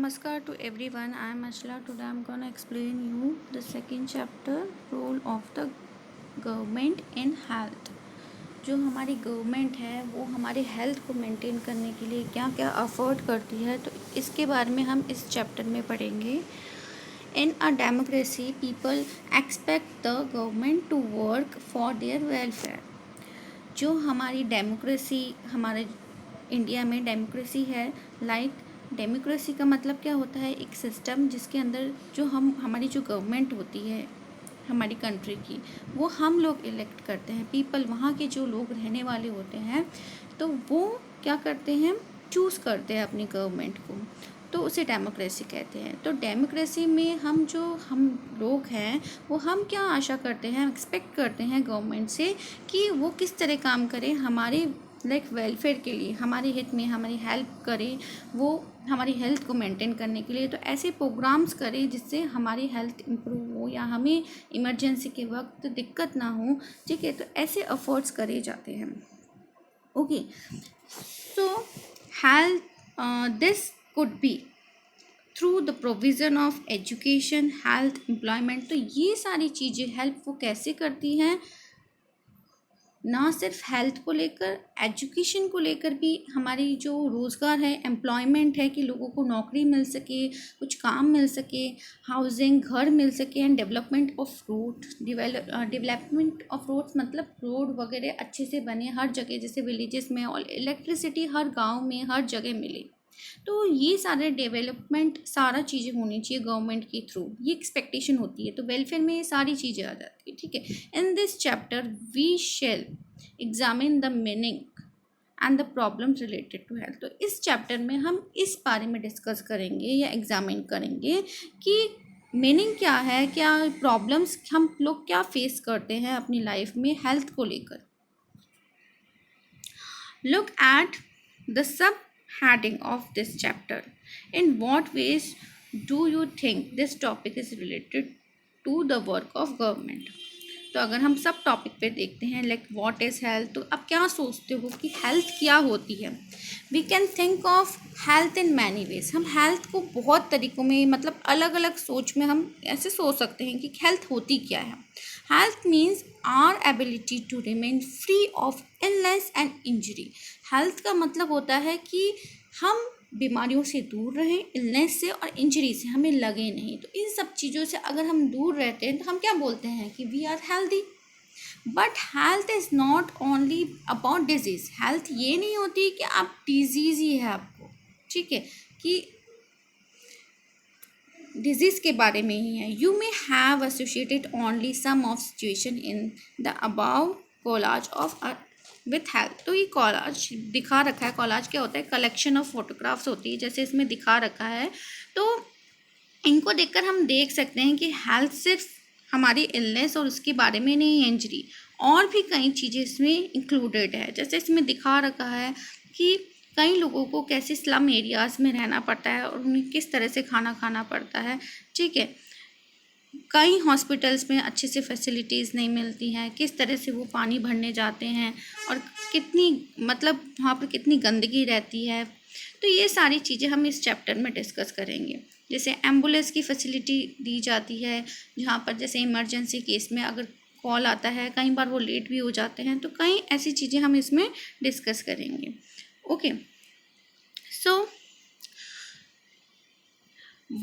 Namaskar to everyone. I am Ashla. Today I am gonna explain you the second chapter, role of the government in health. जो हमारी government है वो हमारे health को maintain करने के लिए क्या क्या अफर्ट करती है, तो इसके बारे में हम इस चैप्टर में पढ़ेंगे। In a democracy people expect the government to work for their welfare. जो हमारी डेमोक्रेसी, हमारे इंडिया में डेमोक्रेसी है, डेमोक्रेसी का मतलब क्या होता है, एक सिस्टम जिसके अंदर जो हमारी जो गवर्नमेंट होती है हमारी कंट्री की, वो हम लोग इलेक्ट करते हैं। पीपल, वहाँ के जो लोग रहने वाले होते हैं, तो वो क्या करते हैं, चूज़ करते हैं अपनी गवर्नमेंट को, तो उसे डेमोक्रेसी कहते हैं। तो डेमोक्रेसी में हम लोग हैं वो हम क्या आशा करते हैं, एक्सपेक्ट करते हैं गवर्नमेंट से कि वो किस तरह काम करे हमारे वेलफेयर के लिए, हमारे हित में हमारी हेल्प करे, वो हमारी हेल्थ को मेंटेन करने के लिए। तो ऐसे प्रोग्राम्स करें जिससे हमारी हेल्थ इम्प्रूव हो या हमें इमरजेंसी के वक्त दिक्कत ना हो। ठीक है, तो ऐसे एफर्ट्स करे जाते हैं। Okay, so health this could be through the provision of education, health, employment. तो ये सारी चीज़ें हेल्प वो कैसे करती हैं, ना सिर्फ हेल्थ को लेकर, एजुकेशन को लेकर भी, हमारी जो रोज़गार है, एम्प्लॉयमेंट है कि लोगों को नौकरी मिल सके, कुछ काम मिल सके, हाउसिंग, घर मिल सके, and development of road. Development of roads मतलब रोड वगैरह अच्छे से बने हर जगह, जैसे विलेजेस में, और इलेक्ट्रिसिटी हर गांव में हर जगह मिले। तो ये सारे डेवलपमेंट, सारा चीज़ें होनी चाहिए गवर्नमेंट के थ्रू, ये एक्सपेक्टेशन होती है। तो वेलफेयर में ये सारी चीज़ें आ जाती है। ठीक है, in this chapter we shall examine the meaning and the problems related to health. तो इस चैप्टर में हम इस बारे में डिस्कस करेंगे या एग्जामिन करेंगे कि मीनिंग क्या है, क्या प्रॉब्लम्स हम लोग क्या फेस करते हैं अपनी लाइफ में हेल्थ को लेकर। Look at the sub heading of this chapter. In what ways do you think this topic is related to the work of government? तो अगर हम सब टॉपिक पे देखते हैं, लाइक व्हाट इज़ हेल्थ, तो अब क्या सोचते हो कि हेल्थ क्या होती है। We can think of health in many ways. हम हेल्थ को बहुत तरीक़ों में, मतलब अलग अलग सोच में हम ऐसे सोच सकते हैं कि हेल्थ होती क्या है। Health means our ability to remain free of illness and injury. Health का मतलब होता है कि हम बीमारियों से दूर रहें, इलनेस से और इंजरी से हमें लगे नहीं। तो इन सब चीज़ों से अगर हम दूर रहते हैं तो हम क्या बोलते हैं कि we are healthy. But health is not only about disease. Health ये नहीं होती कि आप डिजीज़ ही है आपको, ठीक है, कि डिजीज़ के बारे में ही है। You may have associated only some of situation in the above collage of with health. तो ये कॉलाज दिखा रखा है। कॉलाज क्या होता है, कलेक्शन ऑफ फोटोग्राफ्स होती है, जैसे इसमें दिखा रखा है। तो इनको देखकर हम देख सकते हैं कि हेल्थ सिर्फ हमारी इलनेस और उसके बारे में नहीं है, इंजरी, और भी कई चीज़ें इसमें इंक्लूडेड है। जैसे इसमें दिखा रखा है कि कई लोगों को कैसे स्लम एरियाज़ में रहना पड़ता है और उन्हें किस तरह से खाना खाना पड़ता है। ठीक है, कई हॉस्पिटल्स में अच्छे से फैसिलिटीज़ नहीं मिलती हैं, किस तरह से वो पानी भरने जाते हैं और कितनी, मतलब वहाँ पर कितनी गंदगी रहती है। तो ये सारी चीज़ें हम इस चैप्टर में डिस्कस करेंगे। जैसे एम्बुलेंस की फैसिलिटी दी जाती है, जहाँ पर जैसे इमरजेंसी केस में अगर कॉल आता है, कई बार वो लेट भी हो जाते हैं, तो कई ऐसी चीज़ें हम इसमें डिस्कस करेंगे। Okay, so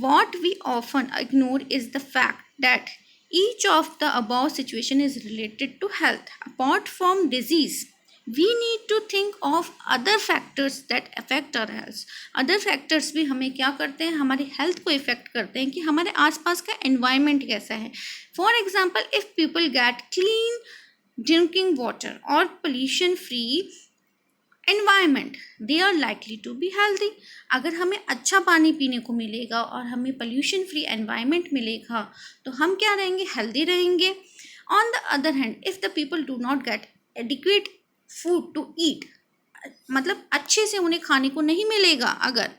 what we often ignore is the fact that each of the above situation is related to health. Apart from disease, we need to think of other factors that affect our health. Other factors भी हमें क्या करते हैं, हमारी health को effect करते हैं कि हमारे आसपास का एनवायरनमेंट कैसा है। For example, if people get clean drinking water और pollution free environment, they are likely to be healthy. अगर हमें अच्छा पानी पीने को मिलेगा और हमें पोल्यूशन फ्री एनवायरनमेंट मिलेगा तो हम क्या रहेंगे, हेल्दी रहेंगे। On the other hand, if the people do not get adequate food to eat, मतलब अच्छे से उन्हें खाने को नहीं मिलेगा अगर,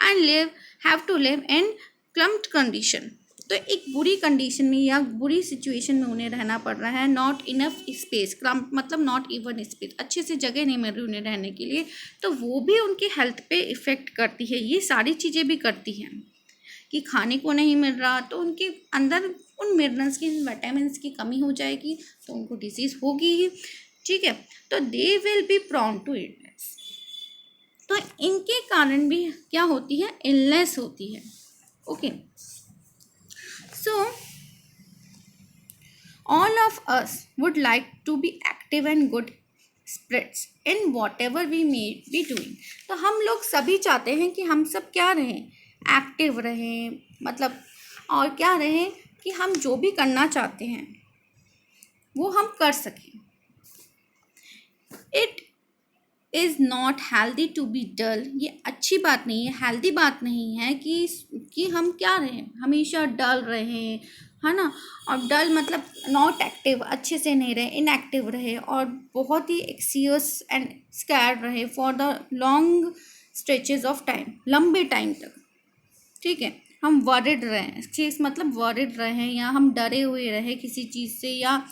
and have to live in clumped condition, तो एक बुरी कंडीशन में या बुरी सिचुएशन में उन्हें रहना पड़ रहा है, नॉट इनफ स्पेस, मतलब नॉट इवन स्पेस, अच्छे से जगह नहीं मिल रही उन्हें रहने के लिए, तो वो भी उनकी हेल्थ पे इफ़ेक्ट करती है। ये सारी चीज़ें भी करती हैं कि खाने को नहीं मिल रहा तो उनके अंदर उन मिनरल्स की, विटामिन्स की कमी हो जाएगी, तो उनको डिजीज़ होगी ही, ठीक है। तो they will be prone to illness. तो इनके कारण भी क्या होती है, इलनेस होती है। Okay, so all of us would like to be active and good spirits in whatever we may be doing। तो हम लोग सभी चाहते हैं कि हम सब क्या रहें, एक्टिव रहें, मतलब और क्या रहें कि हम जो भी करना चाहते हैं वो हम कर सकें। It is not healthy to be dull. ये अच्छी बात नहीं है, हेल्दी बात नहीं है कि हम क्या रहें, हमेशा डल रहें, है ना। और डल मतलब नॉट एक्टिव, अच्छे से नहीं रहे, इनएक्टिव रहे और बहुत ही एक्सियस एंड स्कैर्ड रहे for the long stretches of time, लंबे टाइम तक, ठीक है। हम वरिड रहें, चीज़ मतलब वरिड रहें या हम डरे हुए रहें किसी चीज़ से, या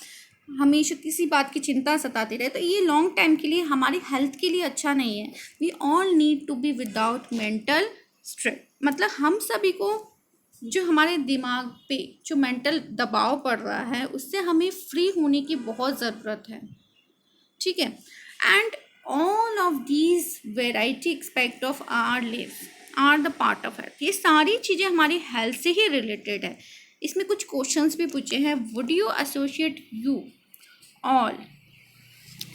हमेशा किसी बात की चिंता सताती रहे, तो ये लॉन्ग टाइम के लिए हमारी हेल्थ के लिए अच्छा नहीं है। We all need to be without mental stress. मतलब हम सभी को जो हमारे दिमाग पे जो मेंटल दबाव पड़ रहा है उससे हमें फ्री होने की बहुत ज़रूरत है, ठीक है। And all of these variety expect of our life are the part of health. ये सारी चीज़ें हमारी हेल्थ से ही रिलेटेड है। इसमें कुछ क्वेश्चंस भी पूछे हैं, would you associate you all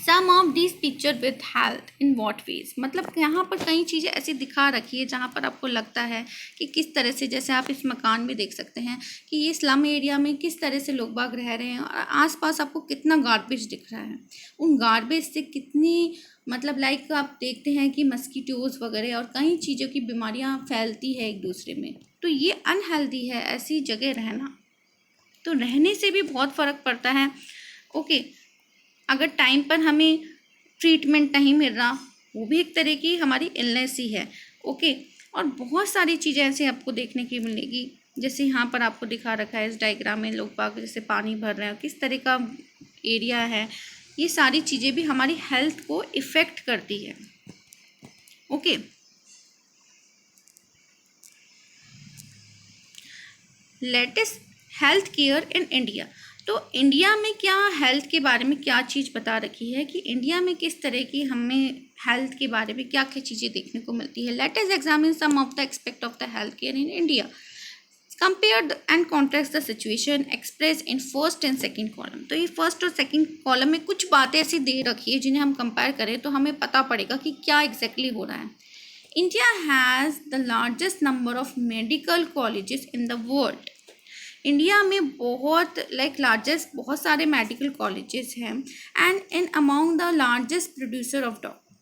some of this picture with health in what ways. मतलब यहाँ पर कई चीज़ें ऐसी दिखा रखी है जहाँ पर आपको लगता है कि किस तरह से, जैसे आप इस मकान में देख सकते हैं कि ये स्लम एरिया में किस तरह से लोग बाग रह रहे हैं और आसपास आपको कितना गार्बेज दिख रहा है। उन गार्बेज से कितनी मतलब लाइक आप देखते हैं कि मस्कीटोज़ वगैरह और कई चीज़ों की बीमारियाँ फैलती है एक दूसरे में। तो ये अनहेल्दी है ऐसी जगह रहना। तो रहने से भी बहुत फ़र्क पड़ता है। ओके, अगर टाइम पर हमें ट्रीटमेंट नहीं मिल रहा, वो भी एक तरह की हमारी इलनेस ही है। ओके, और बहुत सारी चीज़ें ऐसे आपको देखने की मिलेगी, जैसे यहाँ पर आपको दिखा रखा है इस डायग्राम में, लोग बाग जैसे पानी भर रहे हैं, किस तरह का एरिया है। ये सारी चीज़ें भी हमारी हेल्थ को इफ़ेक्ट करती है। Okay, latest health care in India. तो इंडिया में क्या हेल्थ के बारे में क्या चीज़ बता रखी है कि इंडिया में किस तरह की हमें हेल्थ के बारे में क्या क्या चीज़ें देखने को मिलती है। Let us examine some of the aspect of the health care in India, compare and contrast the situation express in first and second column. तो ये फर्स्ट और सेकंड कॉलम में कुछ बातें ऐसी दे रखी है जिन्हें हम कंपेयर करें तो हमें पता पड़ेगा कि क्या एग्जैक्टली हो रहा है। India has the largest number of medical colleges in the world. India में बहुत लार्जेस्ट बहुत सारे मेडिकल कॉलेजेस हैं and in among the largest producer of doctor.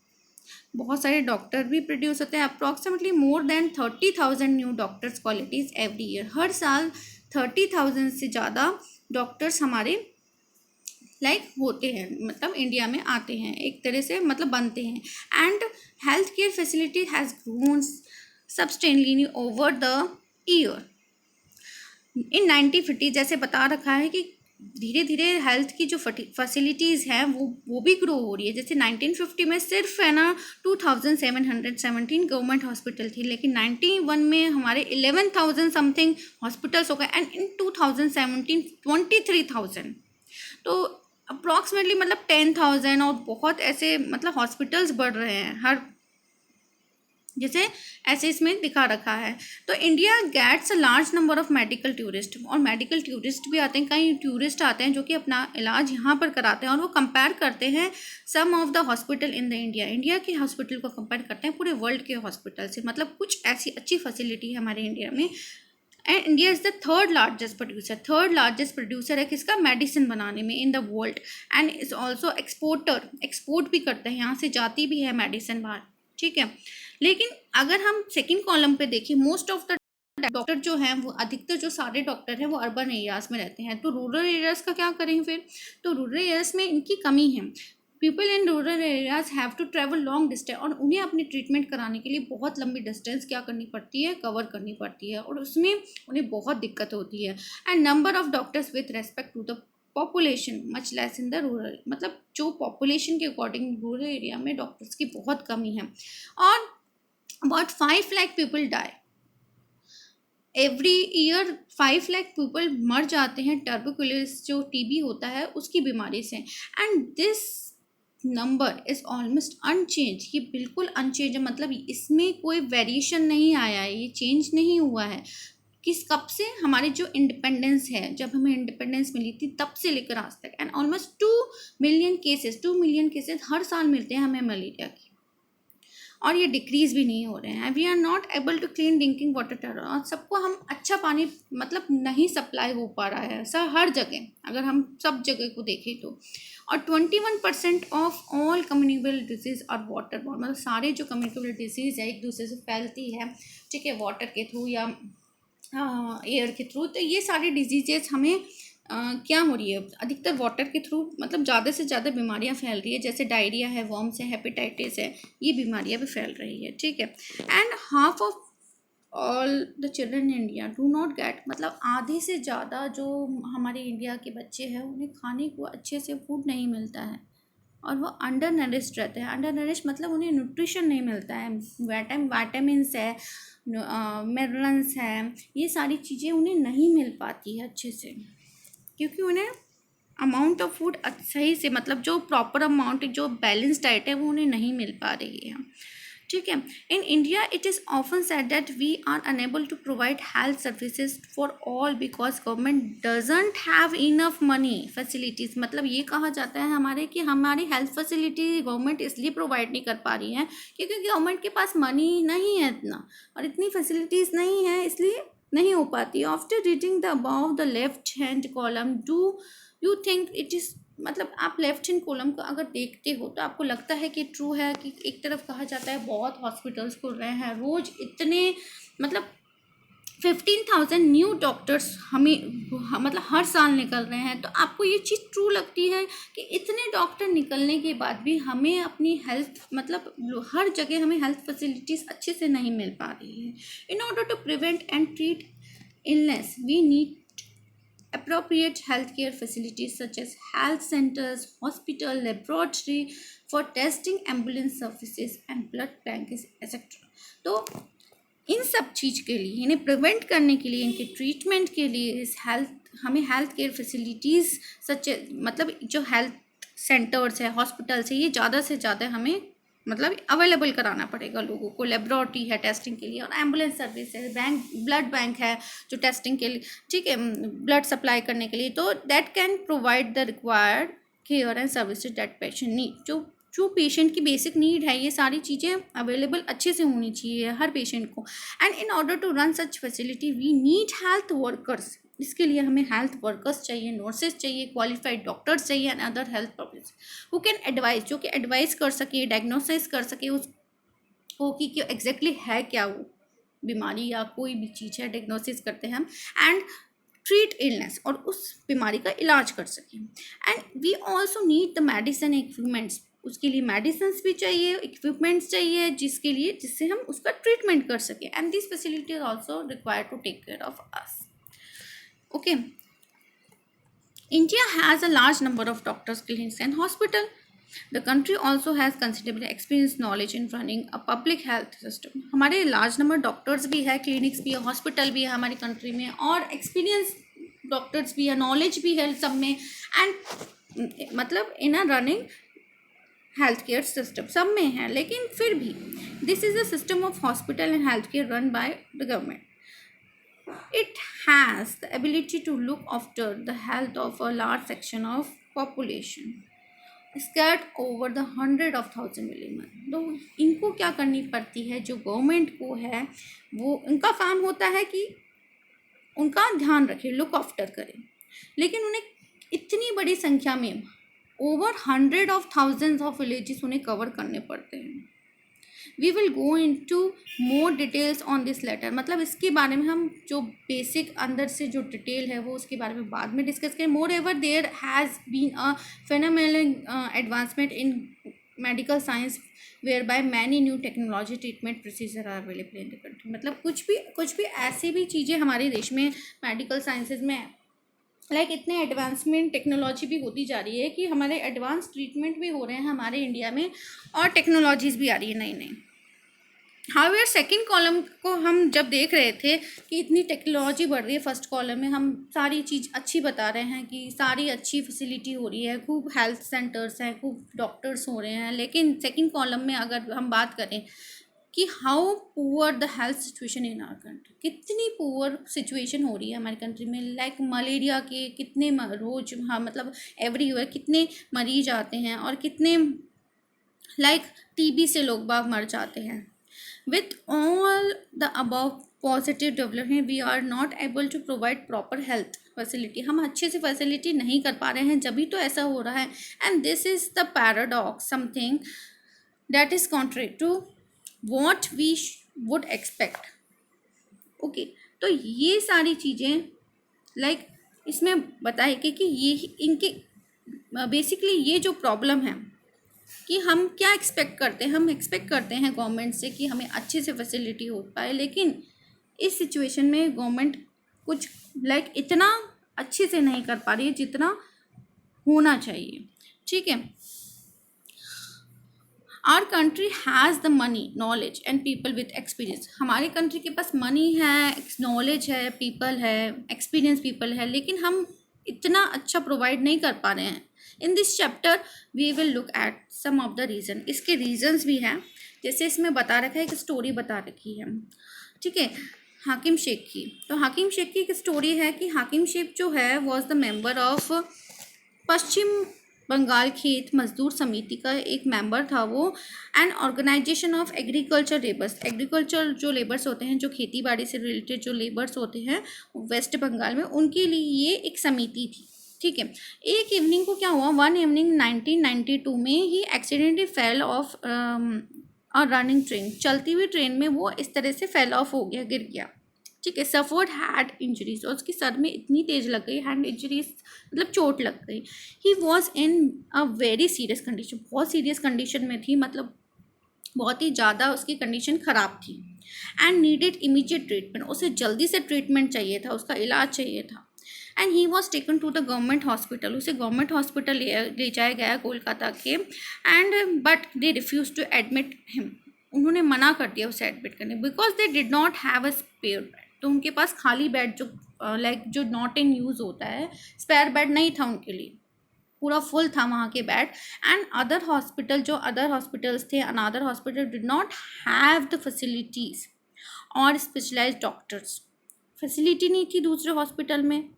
बहुत सारे डॉक्टर भी प्रोड्यूस होते हैं, approximately more than 30,000 new doctors qualities every year. हर साल 30,000 से ज़्यादा डॉक्टर्स हमारे होते हैं, मतलब इंडिया में आते हैं, एक तरह से मतलब बनते हैं। And health care facility has grown substantially over the year. In 1950 जैसे बता रखा है कि धीरे धीरे हेल्थ की जो फैसिलिटीज़ हैं वो भी ग्रो हो रही है। जैसे 1950 में सिर्फ है ना 2717 गवर्नमेंट हॉस्पिटल थी, लेकिन 91 में हमारे 11,000 समथिंग हॉस्पिटल्स हो गए एंड इन 2017 23,000। तो अप्रॉक्सीमेटली मतलब 10,000 और बहुत ऐसे मतलब हॉस्पिटल्स बढ़ रहे हैं हर, जैसे ऐसे इसमें दिखा रखा है। तो India gets a large number of medical tourist, और मेडिकल टूरिस्ट भी आते हैं, कई टूरिस्ट आते हैं जो कि अपना इलाज यहाँ पर कराते हैं और वो कंपेयर करते हैं some of the hospital in the India के हॉस्पिटल को कंपेयर करते हैं पूरे वर्ल्ड के हॉस्पिटल से। मतलब कुछ ऐसी अच्छी फैसिलिटी है हमारे इंडिया में। And India is the third largest producer है किसका, मेडिसिन बनाने में इन the world. And is also export भी करते हैं, यहाँ से जाती भी है मेडिसिन बाहर, ठीक है। लेकिन अगर हम सेकंड कॉलम पे देखें, मोस्ट ऑफ द डॉक्टर जो हैं वो अधिकतर जो सारे डॉक्टर हैं वो अर्बन एरियाज़ में रहते हैं। तो रूरल एरियाज़ का क्या करें फिर, तो रूरल एरियाज़ में इनकी कमी है। People in rural areas have to travel long distance, और उन्हें अपनी ट्रीटमेंट कराने के लिए बहुत लंबी डिस्टेंस क्या करनी पड़ती है, कवर करनी पड़ती है, और उसमें उन्हें बहुत दिक्कत होती है। And number of doctors with respect to the population much less in the rural, मतलब जो पॉपुलेशन के अकॉर्डिंग रूरल एरिया में डॉक्टर्स की बहुत कमी है। और about 5 lakh people die every year, 5 lakh people मर जाते हैं टर्बुकुलस, जो टीबी होता है उसकी बीमारी से। And this number is almost unchange, ये बिल्कुल अनचेंज है, मतलब इसमें कोई वेरिएशन नहीं आया है, ये चेंज नहीं हुआ है। किस कब से, हमारे जो इंडिपेंडेंस है, जब हमें इंडिपेंडेंस मिली थी तब से लेकर आज तक। एंड ऑलमोस्ट 2 मिलियन केसेस हर साल मिलते हैं हमें मलेरिया की, और ये डिक्रीज़ भी नहीं हो रहे हैं। We are not able to clean drinking water, और सबको हम अच्छा पानी मतलब नहीं सप्लाई हो पा रहा है ऐसा हर जगह, अगर हम सब जगह को देखें तो। और 21% ऑफ ऑल कम्युनिकेबल डिजीज़ और वाटर बॉर्न, मतलब सारे जो कम्युनिकेबल डिजीज़ है एक दूसरे से फैलती है, ठीक है, वाटर के थ्रू या एयर के थ्रू। तो ये सारी डिजीजेज हमें क्या हो रही है, अधिकतर वाटर के थ्रू, मतलब ज़्यादा से ज़्यादा बीमारियां फैल रही है, जैसे डायरिया है, वॉर्म्स है, हेपेटाइटिस है, ये बीमारियां भी फैल रही है, ठीक है। And half of all the children in India do not gate, मतलब आधे से ज़्यादा जो हमारे इंडिया के बच्चे हैं उन्हें खाने को अच्छे से फूड नहीं मिलता है, और वो अंडर नरिश्ड रहते हैं। अंडर नरिश मतलब उन्हें न्यूट्रिशन नहीं मिलता है, वाइटामिन्स है, मिनरल्स है, ये सारी चीज़ें उन्हें नहीं मिल पाती है अच्छे से, क्योंकि उन्हें अमाउंट ऑफ फूड सही से, मतलब जो प्रॉपर अमाउंट, जो बैलेंस डाइट है वो उन्हें नहीं मिल पा रही है, ठीक है। In India it is often said that we are unable to provide health services for all because government doesn't have enough money facilities, मतलब ये कहा जाता है हमारे कि हमारी हेल्थ फैसिलिटी गवर्नमेंट इसलिए प्रोवाइड नहीं कर पा रही है क्योंकि गवर्नमेंट के पास मनी नहीं है इतना, और इतनी फैसिलिटीज़ नहीं है, इसलिए नहीं हो पाती। After reading the above the left hand column, do you think it is, मतलब आप लेफ्ट हैंड कॉलम को अगर देखते हो तो आपको लगता है कि ट्रू है कि एक तरफ कहा जाता है बहुत हॉस्पिटल्स खुल रहे हैं, रोज़ इतने, मतलब 15,000 न्यू डॉक्टर्स मतलब हर साल निकल रहे हैं, तो आपको ये चीज़ ट्रू लगती है कि इतने डॉक्टर निकलने के बाद भी हमें अपनी हेल्थ, मतलब हर जगह हमें हेल्थ फैसिलिटीज़ अच्छे से नहीं मिल पा रही है। In order to prevent and treat illness we need appropriate healthcare facilities such as health centers, hospital, laboratory for testing, ambulance services and blood banks etc. तो इन सब चीज़ के लिए, इन्हें प्रिवेंट करने के लिए, इनके ट्रीटमेंट के लिए हमें हेल्थ केयर फैसिलिटीज़ सच, मतलब जो हेल्थ सेंटर्स है, हॉस्पिटल्स है, ये ज़्यादा से ज़्यादा हमें मतलब अवेलेबल कराना पड़ेगा लोगों को। लेबोरेटरी है टेस्टिंग के लिए, और एम्बुलेंस सर्विस है, ब्लड बैंक है जो टेस्टिंग के लिए, ठीक है, ब्लड सप्लाई करने के लिए, तो that can provide the required care and services that patient need. जो पेशेंट की बेसिक नीड है, ये सारी चीज़ें अवेलेबल अच्छे से होनी चाहिए हर पेशेंट को। And in order to run such facility we need health workers, इसके लिए हमें हेल्थ वर्कर्स चाहिए, नर्सेज चाहिए, क्वालिफाइड डॉक्टर्स चाहिए, and other health professionals who can advise, जो कि एडवाइस कर सके, डायग्नोसिस कर सके उसको कि एग्जैक्टली है क्या वो बीमारी या कोई भी चीज़ है, डायग्नोसिस करते हैं हम, एंड ट्रीट इलनेस, और उस बीमारी का इलाज कर सकें। And we also need the medicine equipments, उसके लिए मेडिसिन भी चाहिए, इक्विपमेंट्स चाहिए, जिससे हम उसका ट्रीटमेंट कर सकें। And this facility is also required to take care of us. Okay, India has a large number of doctors, clinics and hospitals. The country also has considerable experience, knowledge in running a public health system. हमारे large number doctors भी है, clinics भी है, hospital भी है हमारी country में, और एक्सपीरियंस डॉक्टर्स भी है, नॉलेज भी है सब में, एंड मतलब in a running health care system सब में है। लेकिन फिर भी this is a system of hospital and health care run by the government. It has the ability to look after the health of a large section of population scattered over the 100,000 million. तो इनको क्या करनी पड़ती है, जो government को है वो उनका काम होता है कि उनका ध्यान रखे, लुक आफ्टर करे, लेकिन उन्हें इतनी बड़ी संख्या में ओवर 100,000 ऑफ विलेजेस उन्हें कवर करने पड़ते हैं। We will go into more details on this later, मतलब इसके बारे में हम जो बेसिक अंदर से जो डिटेल है वो उसके बारे में बाद में डिस्कस करें. Moreover there has been a phenomenal advancement in medical science whereby many new technology treatment procedure are available in the country. मतलब कुछ भी ऐसी भी चीज़ें हमारे देश में मेडिकल साइंसेज में इतने एडवांसमेंट टेक्नोलॉजी भी होती जा रही है कि हमारे एडवांस ट्रीटमेंट भी हो रहे हैं हमारे इंडिया में, और टेक्नोलॉजीज़ भी आ रही है नई नई. हाउएवर सेकंड कॉलम को हम जब देख रहे थे कि इतनी टेक्नोलॉजी बढ़ रही है, फर्स्ट कॉलम में हम सारी चीज़ अच्छी बता रहे हैं कि सारी अच्छी फैसिलिटी हो रही है, खूब हेल्थ सेंटर्स हैं, खूब डॉक्टर्स हो रहे हैं. लेकिन सेकंड कॉलम में अगर हम बात करें कि how poor the health situation in our country, कितनी पुअर सिचुएशन हो रही है हमारी कंट्री में. मलेरिया के कितने रोज, हाँ मतलब एवरीवेयर कितने मरीज आते हैं, और कितने टीबी से लोग बाग मर जाते हैं. With all the above positive development, we are not able to provide proper health facility. हम अच्छे से फैसिलिटी नहीं कर पा रहे हैं, जब भी तो ऐसा हो रहा है. And this is the paradox, something that is contrary to what we would expect. Okay, तो ये सारी चीज़ें इसमें बताए कि ये इनके बेसिकली ये जो प्रॉब्लम है कि हम क्या एक्सपेक्ट करते हैं. हम एक्सपेक्ट करते हैं गवर्नमेंट से कि हमें अच्छे से फैसिलिटी हो पाए, लेकिन इस सिचुएशन में गवर्नमेंट कुछ इतना अच्छे से नहीं कर पा रही है जितना होना चाहिए. ठीक है. Our country has the money, knowledge and people with experience. हमारे कंट्री के पास मनी है, नॉलेज है, पीपल है, एक्सपीरियंस पीपल है, लेकिन हम इतना अच्छा प्रोवाइड नहीं कर पा रहे हैं. In this chapter we will look at some of the reason. इसके रीजंस भी हैं, जैसे इसमें बता रखा है, एक स्टोरी बता रखी है. ठीक है. हाकिम शेख की, तो हाकिम शेख की एक स्टोरी है कि हाकिम शेख जो है was the member of Paschim Bengal Khet Mazdoor Samiti का एक मेंबर था वो. And organisation of agriculture labours, agriculture जो लेबर्स होते हैं, जो खेती बाड़ी से रिलेटेड जो लेबर्स होते हैं वेस्ट बंगाल में, उनके लिए ये एक समिति थी. ठीक है. एक इवनिंग को क्या हुआ, वन इवनिंग 1992 में ही accidentally fell off a running train. चलती हुई ट्रेन में वो इस तरह से फेल ऑफ हो गया, गिर गया. ठीक है. सफर्ड हैड इंजरीज, और उसके सर में इतनी तेज लग गई, हैंड इंजरीज मतलब चोट लग गई. He was in a very serious condition, बहुत सीरियस कंडीशन में थी, मतलब बहुत ही ज़्यादा उसकी कंडीशन ख़राब थी. एंड नीडेड इमीडिएट ट्रीटमेंट, उसे जल्दी से ट्रीटमेंट चाहिए था, उसका इलाज चाहिए था. And he was taken to the government hospital, उसे गवर्नमेंट हॉस्पिटल ले जाया गया कोलकाता के. And but they refuse to admit him, उन्होंने मना कर दिया उसे एडमिट करने, because they did not have a spare bed. तो उनके पास खाली बेड जो जो नॉट इन यूज़ होता है, स्पेयर बेड नहीं था उनके लिए, पूरा फुल था वहाँ के बेड. एंड अदर हॉस्पिटल्स थे, another hospital did not have the facilities और स्पेशलाइज्ड डॉक्टर्स. फैसिलिटी नहीं थी दूसरे हॉस्पिटल में,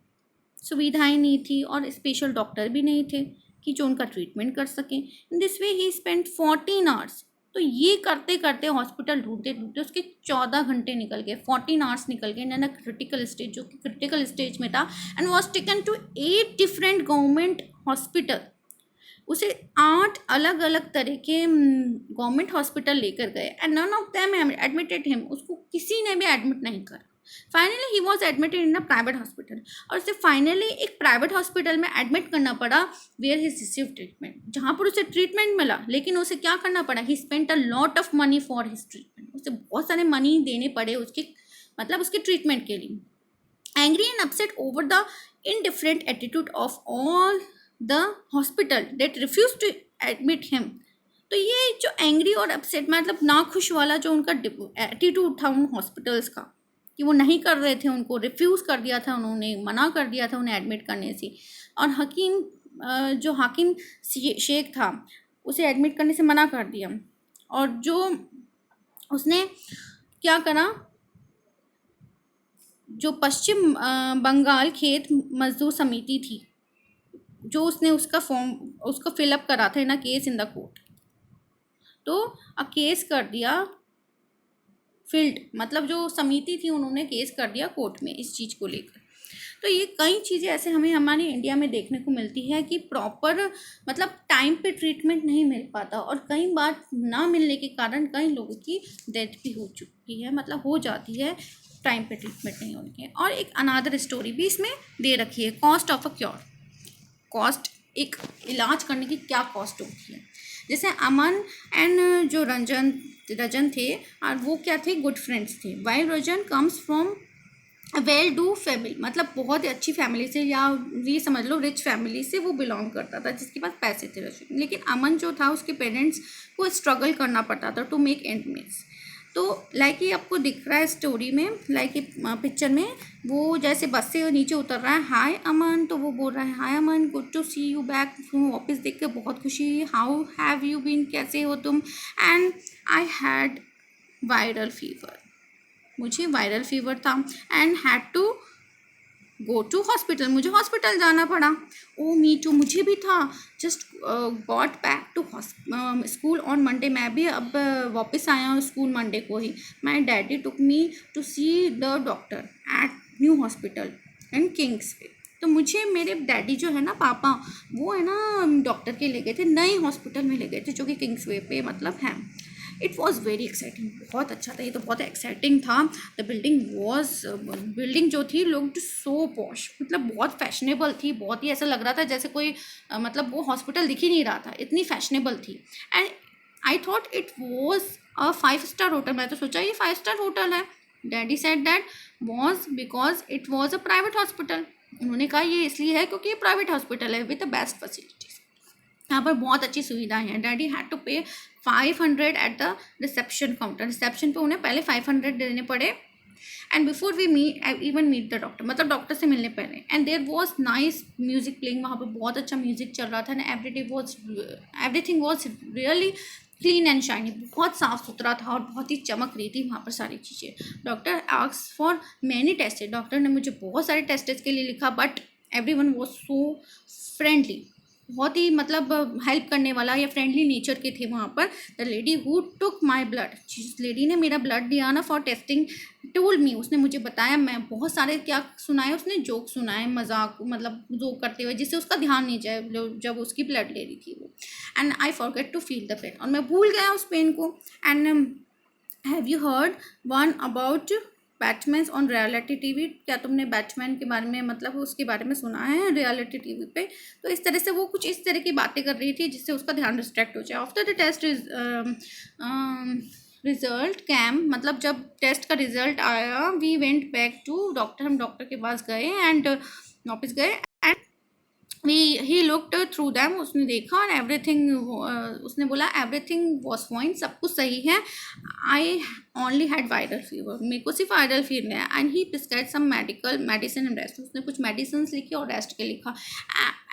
सुविधाएं नहीं थी, और स्पेशल डॉक्टर भी नहीं थे कि जो उनका ट्रीटमेंट कर सकें. In this way he spend 14 hours. तो ये करते करते हॉस्पिटल ढूंढते ढूंढते उसके 14 घंटे निकल गए, 14 आवर्स निकल गए इन क्रिटिकल स्टेज, जो कि क्रिटिकल स्टेज में था. And was taken to 8 different government hospital. उसे 8 अलग अलग तरह के गवर्नमेंट हॉस्पिटल लेकर गए. And none of them admitted him, उसको किसी ने भी एडमिट नहीं करा. Finally he was admitted in a private hospital, और उसे फाइनली एक प्राइवेट हॉस्पिटल में एडमिट करना पड़ा, वेयर ही रिसीव ट्रीटमेंट, जहाँ पर उसे ट्रीटमेंट मिला. लेकिन उसे क्या करना पड़ा, ही spent a lot of money for his treatment. उसे बहुत सारे मनी देने पड़े उसके उसके ट्रीटमेंट के लिए. Angry and upset over the indifferent attitude of all the hospital that refuse to admit him. तो ये जो एंग्री और अपसेट नाखुश वाला जो उनका एटीट्यूड था उन हॉस्पिटल्स का, कि वो नहीं कर रहे थे, उनको रिफ्यूज़ कर दिया था, उन्होंने मना कर दिया था उन्हें एडमिट करने से. और जो हाकिम शेख था उसे एडमिट करने से मना कर दिया. और जो उसने क्या करा, जो पश्चिम बंगाल खेत मजदूर समिति थी, जो उसने उसका फॉर्म उसको फिलअप करा था in a case in the court, तो केस कर दिया फील्ड, जो समिति थी उन्होंने केस कर दिया कोर्ट में इस चीज़ को लेकर. तो ये कई चीज़ें ऐसे हमें हमारे इंडिया में देखने को मिलती है कि प्रॉपर मतलब टाइम पे ट्रीटमेंट नहीं मिल पाता, और कई बार ना मिलने के कारण कई लोगों की डेथ भी हो चुकी है, मतलब हो जाती है टाइम पे ट्रीटमेंट नहीं होने के। और एक अनादर स्टोरी भी इसमें दे रखी है, cost of a cure. Cost, एक इलाज करने की क्या कॉस्ट होती है। जैसे अमन एंड जो रजन थे, और वो क्या थे, गुड फ्रेंड्स थे। While Rajan comes from well do family, मतलब बहुत ही अच्छी फैमिली से, या ये समझ लो रिच फैमिली से वो बिलोंग करता था, जिसके पास पैसे थे। लेकिन अमन जो था, उसके पेरेंट्स को स्ट्रगल करना पड़ता था टू मेक एंड मीट्स। तो लाइक ये आपको दिख रहा है स्टोरी में, लाइक ये पिक्चर में, वो जैसे बस से नीचे उतर रहा है, हाय अमन, तो वो बोल रहा है hi Aman, good to see you back, वापस देख के बहुत खुशी हुई, हाउ हैव यू बीन, कैसे हो तुम। And I had viral fever, मुझे वायरल फीवर था, and had to go to hospital, मुझे हॉस्पिटल जाना पड़ा। ओ मी टू, मुझे भी था। Just got back to school on Monday, मैं भी अब वापस आया हूँ स्कूल मंडे को ही। My daddy took me to see the doctor at new hospital in Kingsway. तो मुझे मेरे डैडी जो है ना, पापा, वो है ना डॉक्टर के ले गए थे, नए हॉस्पिटल में ले गए थे, जो कि किंग्स वे पे मतलब है। इट वॉज़ वेरी एक्साइटिंग, बहुत अच्छा था, ये तो बहुत एक्साइटिंग था। द बिल्डिंग जो थी, लोग सो पॉश, मतलब बहुत फैशनेबल थी, बहुत ही ऐसा लग रहा था जैसे कोई मतलब वो हॉस्पिटल दिख ही नहीं रहा था, इतनी फैशनेबल थी। And I thought it was a 5 star hotel, मैं तो सोचा ये 5 स्टार होटल है। Daddy said that was because it was a private hospital. उन्होंने कहा ये इसलिए है क्योंकि ये प्राइवेट हॉस्पिटल है विद द बेस्ट फैसिलिटीज, यहाँ पर बहुत अच्छी सुविधाएं हैं। Daddy had to pay 500 at the reception counter, reception पे उन्हें पहले 500 देने पड़े। And before we meet the doctor, मतलब डॉक्टर से मिलने पहले। And there was nice music playing, वहाँ पर बहुत अच्छा म्यूजिक चल रहा था। And everything was really clean and shiny, बहुत साफ सुथरा था और बहुत ही चमक रही थी वहाँ पर सारी चीज़ें। Doctor asked for many test, doctor ने मुझे बहुत सारे टेस्ट के लिए लिखा, but everyone was so friendly, बहुत ही मतलब हेल्प करने वाला या फ्रेंडली नेचर के थे वहाँ पर। The lady who took my blood, जिस लेडी ने मेरा ब्लड दिया ना फॉर टेस्टिंग, टोल्ड मी, उसने मुझे बताया, मैं बहुत सारे क्या सुनाए उसने, जोक सुनाए, मजाक, मतलब जोक करते हुए, जिससे उसका ध्यान नहीं जाए जब उसकी ब्लड ले रही थी वो। And I forget to feel the pain, और मैं भूल गया उस पेन को। And have you heard one about Batman on reality TV, क्या तुमने बैटमैन के बारे में, मतलब उसके बारे में सुना है रियलिटी टीवी पे। तो इस तरह से वो कुछ इस तरह की बातें कर रही थी जिससे उसका ध्यान डिस्ट्रैक्ट हो जाए। After the test result came, मतलब जब टेस्ट का रिजल्ट आया, we went back to doctor, हम डॉक्टर के पास गए एंड वापस गए। And he looked through them, उसने देखा और एवरीथिंग, उसने बोला एवरीथिंग वॉज फाइन, सब कुछ सही है। I only had viral fever, मेरे को सिर्फ वायरल फीवर है। And he prescribe some medicine and rest, उसने कुछ मेडिसिन लिखी और रेस्ट के लिखा।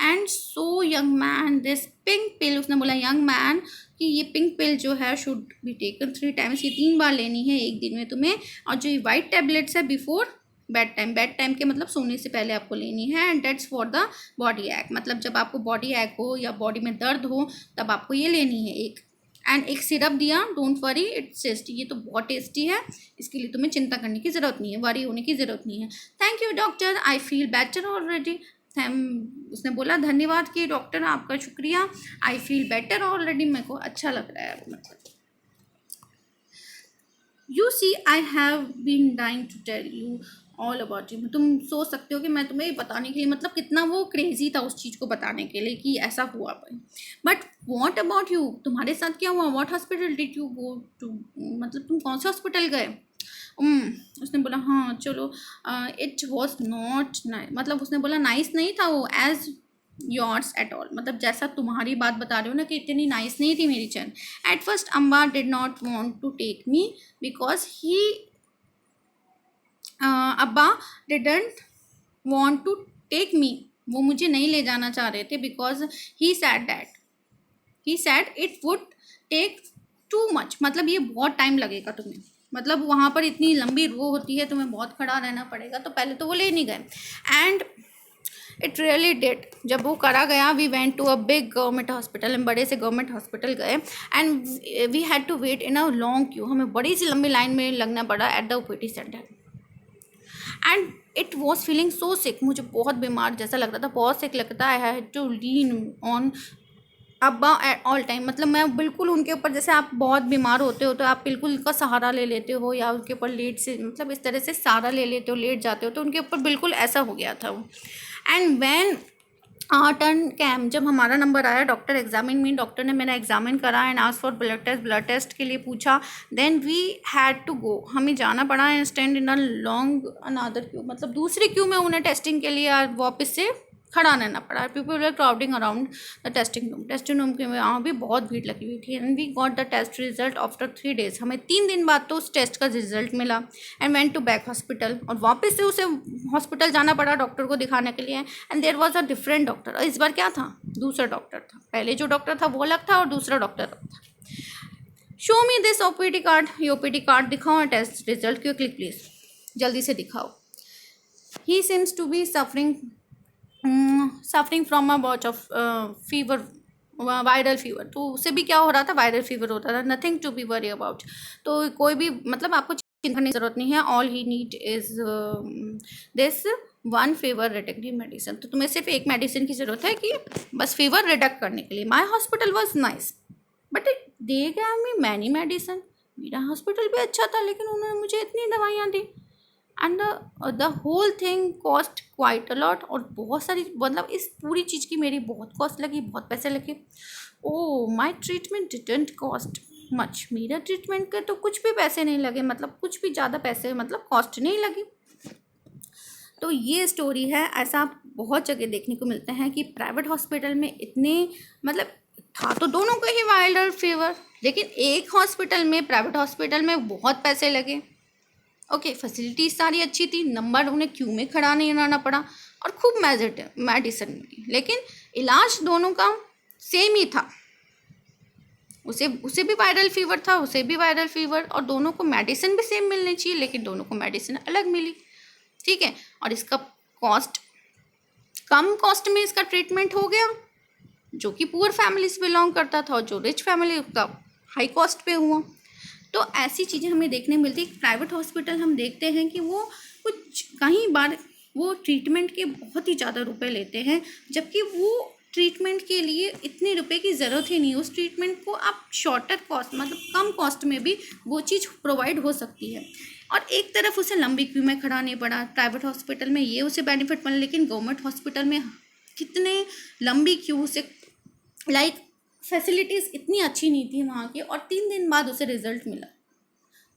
And so young man this pink pill, उसने बोला यंग मैन कि ये पिंक पिल जो है शुड बी टेकन 3 टाइम्स, ये 3 बार लेनी है एक दिन में तुम्हें। और जो ये वाइट टैबलेट्स है बिफोर बेड टाइम के मतलब सोने से पहले आपको लेनी है। And that's for the body ache, मतलब जब आपको बॉडी एक हो या बॉडी में दर्द हो तब आपको ये लेनी है एक। एंड एक सिरप दिया, डोंट वरी इट्स टेस्टी, ये तो बहुत टेस्टी है, इसके लिए तुम्हें चिंता करने की ज़रूरत नहीं है, वरी होने की ज़रूरत नहीं है। Thank you doctor, I feel better already. उसने बोला धन्यवाद कि डॉक्टर, आपका शुक्रिया, आई फील बेटर ऑलरेडी, मेरे को अच्छा लग रहा है। मतलब you see I have been dying to tell you all about you, तुम सोच सकते हो कि मैं तुम्हें बताने के लिए, मतलब कितना वो क्रेजी था उस चीज़ को बताने के लिए कि ऐसा हुआ भाई। बट वॉट अबाउट यू, तुम्हारे साथ क्या हुआ, what hospital did you go to, मतलब तुम कौन से हॉस्पिटल गए। उसने बोला हाँ चलो, इट वॉज नॉट नाइस, मतलब उसने बोला नाइस नहीं था वो, एज योर्स एट ऑल, मतलब जैसा तुम्हारी बात बता रहे हो ना कि इतनी नाइस नहीं थी मेरी चैन। एट फर्स्ट अम्बा did not want to take me because he अब्बा didn't want to take me, वो मुझे नहीं ले जाना चाह रहे थे, because he said it would take too much, मतलब ये बहुत टाइम लगेगा तुम्हें, मतलब वहाँ पर इतनी लंबी रो होती है, तुम्हें बहुत खड़ा रहना पड़ेगा, तो पहले तो वो ले नहीं गए। एंड इट रियली डिड, जब वो करा गया, we went to a big government hospital, हम बड़े से गवर्नमेंट हॉस्पिटल गए। And we had to wait in a long queue, हमें बड़ी सी लंबी लाइन में लगना पड़ा at the OPD centre. And it was feeling so sick, मुझे बहुत बीमार जैसा लग रहा था, बहुत सिक लगता है। I had to lean on अब्बा एट ऑल टाइम, मतलब मैं बिल्कुल उनके ऊपर, जैसे आप बहुत बीमार होते हो तो आप बिल्कुल उनका सहारा ले लेते हो या उनके ऊपर लेट से, मतलब इस तरह से सहारा ले लेते हो, लेट जाते हो, तो उनके ऊपर बिल्कुल ऐसा हो गया था वो। एंड व्हेन टर्न कैम, जब हमारा नंबर आया, डॉक्टर एग्जामिन मी, डॉक्टर ने मेरा एग्जामिन करा and ask for blood test के लिए पूछा। Then we had to go, हमें जाना पड़ा and stand in a long another queue, मतलब दूसरी क्यू में उन्हें टेस्टिंग के लिए वापस से खड़ा रहना पड़ा। People were crowding around the testing room के वहाँ भी बहुत भीड़ लगी हुई थी। And we got the test result after 3 days, हमें 3 दिन बाद तो उस टेस्ट का रिजल्ट मिला। And went to back hospital, और वापस से उसे हॉस्पिटल जाना पड़ा डॉक्टर को दिखाने के लिए। And there was a different doctor, इस बार क्या था, दूसरा डॉक्टर था, पहले जो डॉक्टर था वो अलग था और दूसरा डॉक्टर अलग था। Show me this OPD card, ये ओपीडी कार्ड दिखाओ, टेस्ट रिजल्ट क्विकली प्लीज, जल्दी से दिखाओ। He seems to be suffering from a bout of fever, viral fever, तो उसे भी क्या हो रहा था, वायरल फीवर होता था। Nothing to be worry about, तो कोई भी, मतलब आपको चिंता करने की जरूरत नहीं है। All he need is this one fever reductive medicine, तो तुम्हें सिर्फ एक मेडिसिन की ज़रूरत है कि बस फीवर रिडक्ट करने के लिए। My hospital was nice but they gave me many medicine, मेरा हॉस्पिटल भी अच्छा था लेकिन उन्होंने मुझे इतनी दवाइयाँ दी। And the whole thing cost quite a lot, और बहुत सारी, मतलब इस पूरी चीज़ की मेरी बहुत कॉस्ट लगी, बहुत पैसे लगे। Oh my treatment didn't cost much, मेरा ट्रीटमेंट के तो कुछ भी पैसे नहीं लगे, मतलब कुछ भी ज़्यादा पैसे, मतलब कॉस्ट नहीं लगी। तो ये स्टोरी है, ऐसा बहुत जगह देखने को मिलते हैं कि प्राइवेट हॉस्पिटल में इतने, मतलब था तो दोनों को ही वायरल फीवर, लेकिन एक हॉस्पिटल में, प्राइवेट हॉस्पिटल में बहुत पैसे लगे। ओके, फैसिलिटीज सारी अच्छी थी, नंबर उन्हें क्यू में खड़ा नहीं रहना पड़ा और खूब मेडिसिन मिली, लेकिन इलाज दोनों का सेम ही था। उसे भी वायरल फीवर था, उसे भी वायरल फीवर, और दोनों को मेडिसिन भी सेम मिलनी चाहिए, लेकिन दोनों को मेडिसिन अलग मिली। ठीक है, और इसका कॉस्ट, कम कॉस्ट में इसका ट्रीटमेंट हो गया, जो कि पुअर फैमिली से बिलोंग करता था, और जो रिच फैमिली उसका हाई कॉस्ट पे हुआ। तो ऐसी चीज़ें हमें देखने मिलती है। प्राइवेट हॉस्पिटल हम देखते हैं कि वो कुछ कई बार वो ट्रीटमेंट के बहुत ही ज़्यादा रुपए लेते हैं, जबकि वो ट्रीटमेंट के लिए इतने रुपए की ज़रूरत ही नहीं। उस ट्रीटमेंट को आप शॉर्टर कॉस्ट, मतलब कम कॉस्ट में भी वो चीज़ प्रोवाइड हो सकती है। और एक तरफ उसे लंबी क्यू में खड़ा नहीं पड़ा, प्राइवेट हॉस्पिटल में ये उसे बेनिफिट मिला, लेकिन गवर्नमेंट हॉस्पिटल में कितने लंबी क्यू से, लाइक फैसिलिटीज़ इतनी अच्छी नहीं थी वहाँ की, और 3 दिन बाद उसे रिज़ल्ट मिला।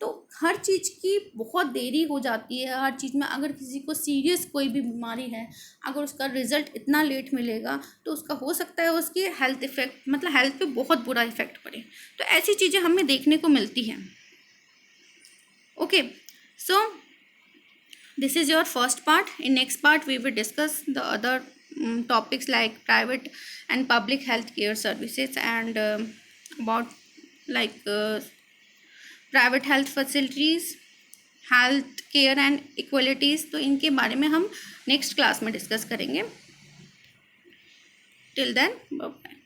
तो हर चीज़ की बहुत देरी हो जाती है, हर चीज़ में। अगर किसी को सीरियस कोई भी बीमारी है, अगर उसका रिज़ल्ट इतना लेट मिलेगा तो उसका हो सकता है उसकी हेल्थ इफेक्ट, मतलब हेल्थ पे बहुत बुरा इफेक्ट पड़े। तो ऐसी चीज़ें हमें देखने को मिलती हैं। Okay, so this is your first part. In next part we will discuss the other topics like private and public health care services, and about like private health facilities, health care and equalities। तो इनके बारे में हम next class में discuss करेंगे। Till then bye.